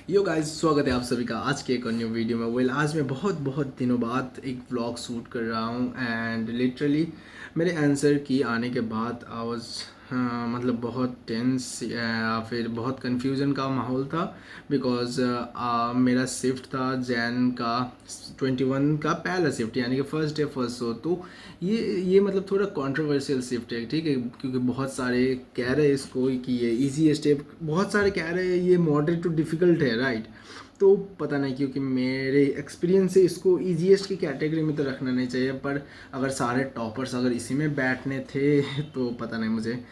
Yo guys, स्वागत है आप सभी का आज के एक और न्यू वीडियो में। आज मैं बहुत बहुत दिनों बाद एक व्लॉग शूट कर रहा हूँ एंड लिटरली मेरे आंसर की आने के बाद आई वाज मतलब बहुत टेंस या फिर बहुत कंफ्यूजन का माहौल था। बिकॉज मेरा शिफ्ट था जैन का 21 का पहला शिफ्ट, यानी कि फर्स्ट डे फर्स्ट शो। तो ये मतलब थोड़ा कंट्रोवर्शियल शिफ्ट है, ठीक है, क्योंकि बहुत सारे कह रहे हैं इसको कि ये इजी स्टेप, बहुत सारे कह रहे हैं ये मॉडरेट टू डिफ़िकल्ट है, राइट। तो पता नहीं, क्योंकि मेरे एक्सपीरियंस से इसको ईजीएस्ट की कैटेगरी में तो रखना नहीं चाहिए, पर अगर सारे टॉपर्स अगर इसी में बैठने थे तो पता नहीं मुझे।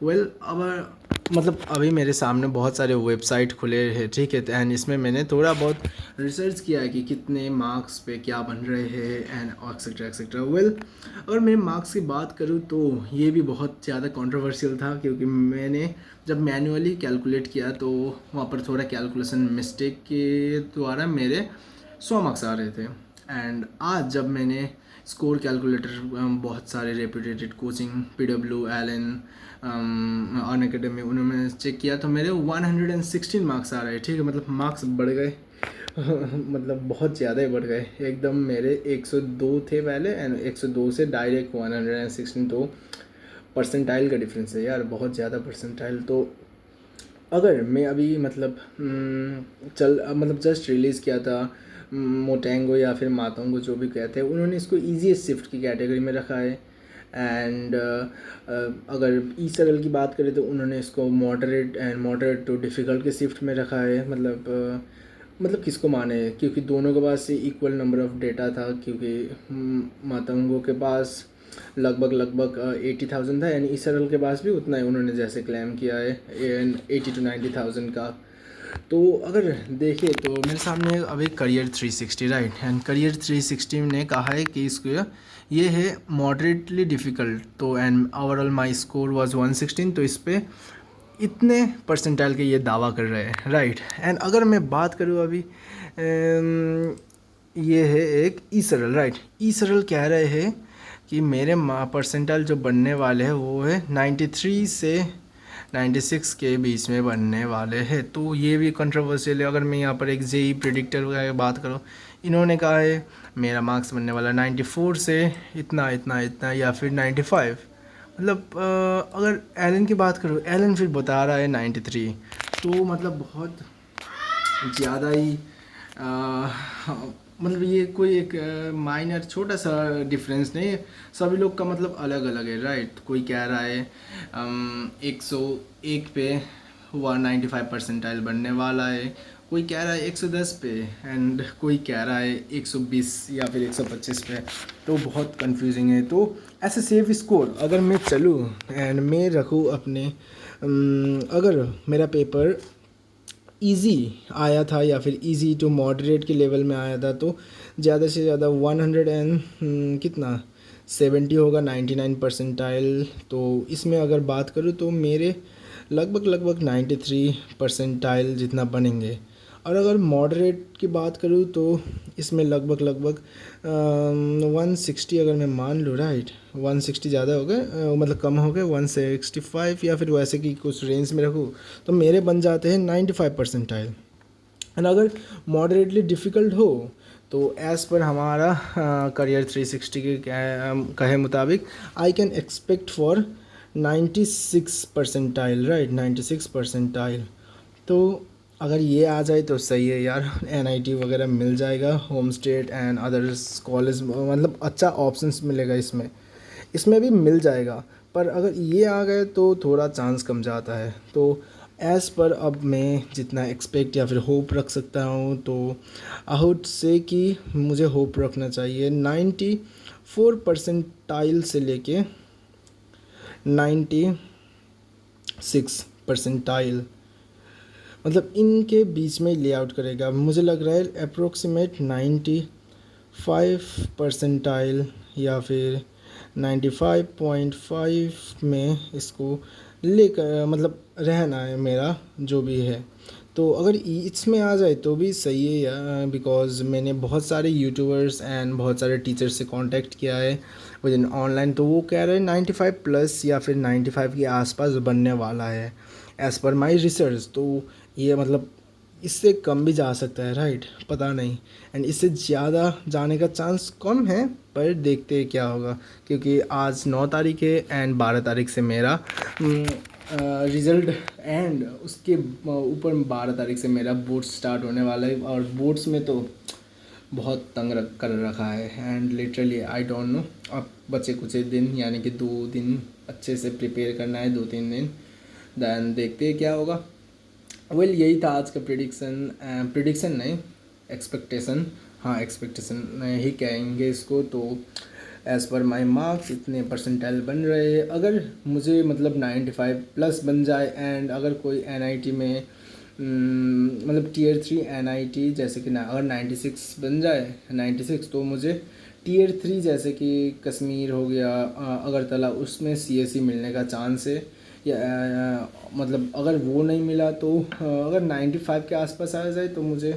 अब मतलब अभी मेरे सामने बहुत सारे वेबसाइट खुले हैं, ठीक है, एंड इसमें मैंने थोड़ा बहुत रिसर्च किया है कि कितने मार्क्स पे क्या बन रहे हैं एंड एक्सेट्रा एक्सेट्रा। अगर मैं मार्क्स की बात करूँ तो ये भी बहुत ज़्यादा कंट्रोवर्शियल था, क्योंकि मैंने जब मैन्युअली कैलकुलेट किया तो वहाँ पर थोड़ा कैलकुलेशन मिस्टेक के द्वारा मेरे 100 मार्क्स आ रहे थे। एंड आज जब मैंने स्कोर कैलकुलेटर बहुत सारे रेप्यूटेड कोचिंग PWLN अन अकेडमी उन्होंने चेक किया तो मेरे 116 मार्क्स आ रहे हैं, ठीक है, मतलब मार्क्स बढ़ गए मतलब बहुत ज़्यादा ही बढ़ गए एकदम। मेरे 102 थे पहले एंड 102 से डायरेक्ट 116, तो परसेंटाइल का डिफरेंस है यार, बहुत ज़्यादा परसेंटाइल। तो अगर मैं अभी मतलब मतलब जस्ट रिलीज़ किया था मोटेंगो या फिर मातोंगो, जो भी कहते हैं, उन्होंने इसको ईजीएस्ट शिफ्ट की कैटेगरी में रखा है। एंड अगर ई सरल की बात करें तो उन्होंने इसको मॉडरेट टू डिफ़िकल्ट के शिफ्ट में रखा है। मतलब किसको माने, क्योंकि दोनों के पास से इक्वल नंबर ऑफ़ डेटा था, क्योंकि मातंगो के पास लगभग 80,000 था एंड इसरल के पास भी उतना ही, उन्होंने जैसे क्लेम किया है 80 to 90,000 का। तो अगर देखें तो मेरे सामने अभी करियर 360, राइट, एंड करियर 360 ने कहा है कि इसको ये है मॉडरेटली डिफ़िकल्ट, तो and overall my score was 116, तो इस पर इतने परसेंटाइल के ये दावा कर रहे हैं, राइट। एंड अगर मैं बात करूँ अभी ये है एक ई सरल, राइट। ई सरल कह रहे हैं कि मेरे परसेंटाइल जो बनने वाले हैं वो है 93 से 96 के बीच में बनने वाले हैं। तो ये भी कंट्रोवर्शियल है। अगर मैं यहाँ पर एक जेई प्रिडिक्टर की बात करूँ, इन्होंने कहा है मेरा मार्क्स बनने वाला 94 से इतना इतना इतना या फिर 95। मतलब अगर एलन की बात करूँ, एलन फिर बता रहा है 93। तो मतलब बहुत ज़्यादा ही मतलब ये कोई एक माइनर छोटा सा डिफरेंस नहीं है, सभी लोग का मतलब अलग अलग है, राइट। कोई कह रहा है 101 पे 195 परसेंटाइल बनने वाला है, कोई कह रहा है 110 पे एंड कोई कह रहा है 120 या फिर 125 पे। तो बहुत कंफ्यूजिंग है। तो ऐसे सेफ स्कोर अगर मैं चलूँ एंड मैं रखूँ अपने अगर मेरा पेपर इजी आया था या फिर इजी टू मॉडरेट के लेवल में आया था तो ज़्यादा से ज़्यादा 100 एंड कितना 70 होगा, 99 परसेंटाइल। तो इसमें अगर बात करूँ तो मेरे लगभग 93 परसेंटाइल जितना बनेंगे। और अगर मॉडरेट की बात करूँ तो इसमें लगभग 160 अगर मैं मान लूँ, राइट, 160 ज़्यादा हो गए, मतलब कम हो गए 165 या फिर वैसे की कुछ रेंज में रखूँ तो मेरे बन जाते हैं 95 परसेंटाइल। एंड अगर मॉडरेटली डिफ़िकल्ट हो तो एज़ पर हमारा करियर 360 के कहे मुताबिक I can expect for 96 percentile, right, 96 percentile. तो अगर ये आ जाए तो सही है यार, NIT वगैरह मिल जाएगा, home state and others college, मतलब अच्छा ऑप्शंस मिलेगा इसमें, इसमें भी मिल जाएगा। पर अगर ये आ गए तो थोड़ा चांस कम जाता है। तो एज़ पर अब मैं जितना एक्सपेक्ट या फिर होप रख सकता हूँ तो आई वुड से कि मुझे होप रखना चाहिए 94 परसेंटाइल से लेके 96 परसेंटाइल, मतलब इनके बीच में लेआउट करेगा। मुझे लग रहा है अप्रोक्सीमेट 95 परसेंटाइल या फिर 95.5 में इसको लेकर मतलब रहना है मेरा जो भी है। तो अगर इसमें आ जाए तो भी सही है या, बिकॉज़ मैंने बहुत सारे यूट्यूबर्स एंड बहुत सारे टीचर्स से कांटेक्ट किया है विद इन ऑनलाइन, तो वो कह रहे हैं 95 प्लस या फिर 95 के आसपास बनने वाला है एज़ पर माई रिसर्च। तो ये मतलब इससे कम भी जा सकता है, राइट, पता नहीं। एंड इससे ज़्यादा जाने का चांस कम है, पर देखते हैं क्या होगा, क्योंकि आज 9 तारीख है एंड 12 तारीख से मेरा रिज़ल्ट, एंड उसके ऊपर 12 तारीख से मेरा बोर्ड्स स्टार्ट होने वाला है। और बोर्ड्स में तो बहुत तंग कर रखा है, and literally I don't know. अब बचे कुछ दिन, यानी कि 2 दिन अच्छे से प्रिपेयर करना है, 2-3 दिन, दैन देखते हैं क्या होगा। यही था आज का प्रिडिक्शन नहीं, एक्सपेक्टेशन, हाँ एक्सपेक्टेशन ही कहेंगे इसको। तो एज़ पर माई मार्क्स इतने परसेंटाइल बन रहे हैं। अगर मुझे मतलब 95 प्लस बन जाए, एंड अगर कोई NIT में मतलब Tier 3 NIT जैसे कि ना, अगर 96 बन जाए, 96, तो मुझे Tier 3 जैसे कि कश्मीर हो गया, अगरतला, उसमें CSE मिलने का चांस है। या मतलब अगर वो नहीं मिला तो अगर 95 के आसपास आ जाए तो मुझे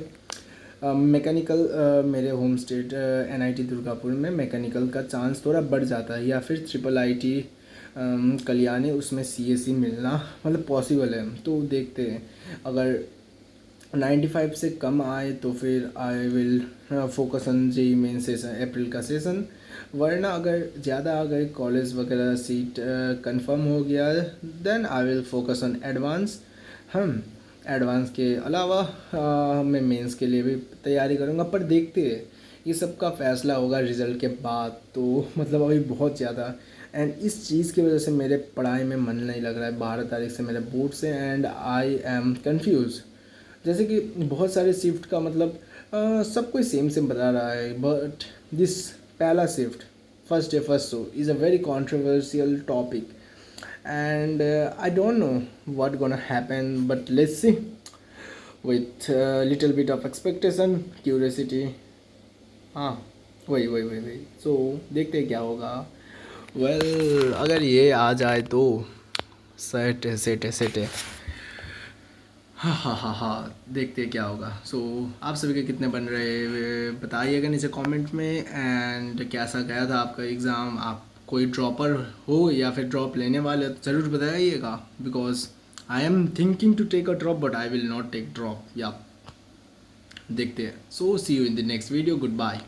मैकेनिकल, मेरे होम स्टेट NIT दुर्गापुर में मैकेनिकल का चांस थोड़ा बढ़ जाता है, या फिर IIIT कल्याणी, उसमें CSE मिलना मतलब पॉसिबल है। तो देखते हैं, अगर 95 से कम आए तो फिर I will focus on JEE main session, अप्रैल का सेशन। वरना अगर ज़्यादा आ गए, कॉलेज वगैरह सीट कंफर्म हो गया, then I will focus on advance. हम एडवांस के अलावा मैं मेंस के लिए भी तैयारी करूँगा, पर देखते हैं, ये सब का फ़ैसला होगा रिज़ल्ट के बाद। तो मतलब अभी बहुत ज़्यादा, एंड इस चीज़ की वजह से मेरे पढ़ाई में मन नहीं लग रहा है। 12 तारीख से मेरे बोर्ड से, एंड आई एम कन्फ्यूज़। जैसे कि बहुत सारे शिफ्ट का मतलब सब कोई सेम सेम बता रहा है, बट दिस पहला shift, first day first show, is a very controversial topic, and I don't know what gonna happen, but let's see with little bit of expectation, curiosity, हाँ, वही सो देखते हैं क्या होगा। अगर ये आ जाए तो सेट है। हाँ, देखते हैं क्या होगा। आप सभी के कितने बन रहे बताइएगा नीचे कमेंट में। एंड कैसा गया था आपका एग्ज़ाम, आप कोई ड्रॉपर हो या फिर ड्रॉप लेने वाले हो तो ज़रूर बताइएगा, because I am thinking to take a drop, but I will not take drop, या देखते हैं। See you in the next video, good bye.